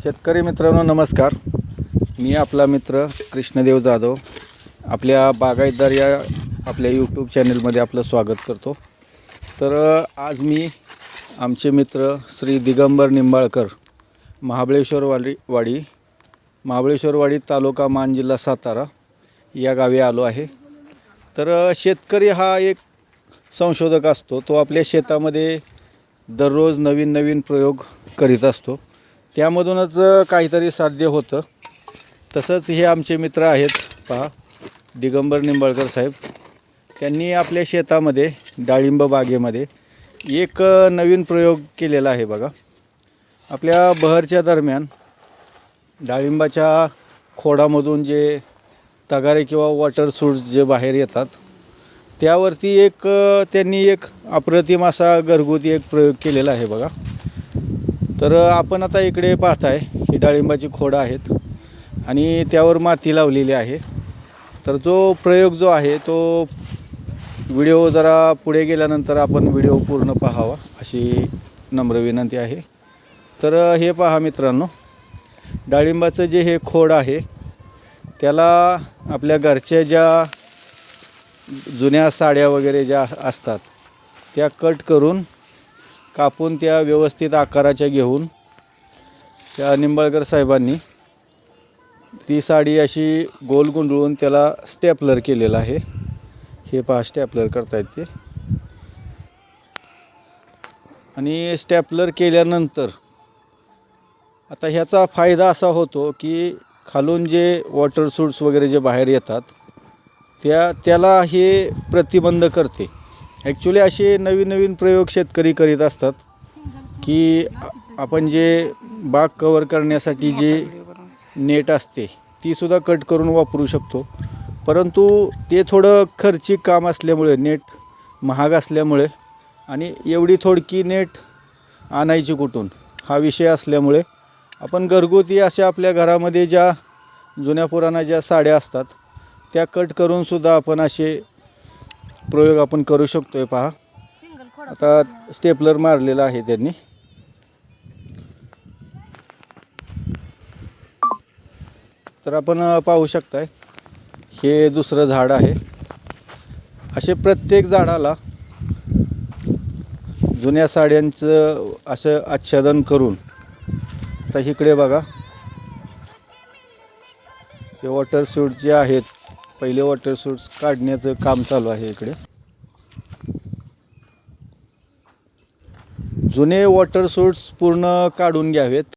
शेतकरी मित्रांनो नमस्कार. मी आपला मित्र कृष्णदेव जाधव आपल्या बागायतदार या आपल्या यूट्यूब चॅनलमध्ये आपलं स्वागत करतो. तर आज मी आमचे मित्र श्री दिगंबर निंबाळकर महाबळेश्वरवाडी तालुका मान जिल्हा सातारा या गावी आलो आहे. तर शेतकरी हा एक संशोधक असतो. तो आपल्या शेतामध्ये दररोज नवीन प्रयोग करीत असतो. त्यामधूनच काहीतरी साध्य होतं. तसंच हे आमचे मित्र आहेत पहा, दिगंबर निंबाळकर साहेब. त्यांनी आपल्या शेतामध्ये डाळिंब बागेमध्ये एक नवीन प्रयोग केलेला आहे बघा. आपल्या बहरच्या दरम्यान डाळिंबाच्या खोडामधून जे तगारे किंवा वॉटर सूट जे बाहेर येतात त्यावरती त्यांनी एक अप्रतिम असा घरगुती एक प्रयोग केलेला आहे बघा. तर आपण आता इकडे पाहताय ही डाळिंबाची खोडं आहेत आणि त्यावर माती लावलेली आहे. तर जो प्रयोग जो आहे तो व्हिडिओ जरा पुढे गेल्यानंतर आपण व्हिडिओ पूर्ण पाहावा अशी नम्र विनंती आहे. तर हे पहा मित्रांनो, डाळिंबाचं जे हे खोड आहे त्याला आपल्या घरच्या ज्या जुन्या साड्या वगैरे ज्या असतात त्या कट करून कापून त्या व्यवस्थित आकाराच्या घेऊन त्या निंबाळकर साहेबांनी ती साडी अशी गोल गुंडळून त्याला स्टेपलर केलेलं आहे. हे पहा स्टेपलर करतायत ते. आणि स्टेपलर केल्यानंतर आता ह्याचा फायदा असा होतो की खालून जे वॉटर सूट्स वगैरे जे बाहेर येतात त्याला हे प्रतिबंध करते. ॲक्च्युली असे नवीन प्रयोग शेतकरी करीत असतात की आपण जे बाग कवर करण्यासाठी जे नेट असते तीसुद्धा कट करून वापरू शकतो. परंतु ते थोडं खर्चिक काम असल्यामुळे, नेट महाग असल्यामुळे आणि एवढी थोडकी नेट आणायची कुठून हा विषय असल्यामुळे आपण घरगुती अशा आपल्या घरामध्ये ज्या जुन्या पुराण्या ज्या साड्या असतात त्या कट करूनसुद्धा आपण असे प्रयोग आपण करू शकतो आहे. पहा आता स्टेपलर मारलेला आहे त्यांनी. तर आपण पाहू शकताय हे दुसरं झाड आहे. असे प्रत्येक झाडाला जुन्या साड्यांचं असं आच्छादन करून आता इकडे बघा हे वॉटर सूट जे आहेत पहिले वॉटर सूट्स काढण्याचं काम चालू आहे इकडे. जुने वॉटर सूट्स पूर्ण काढून घ्यावेत.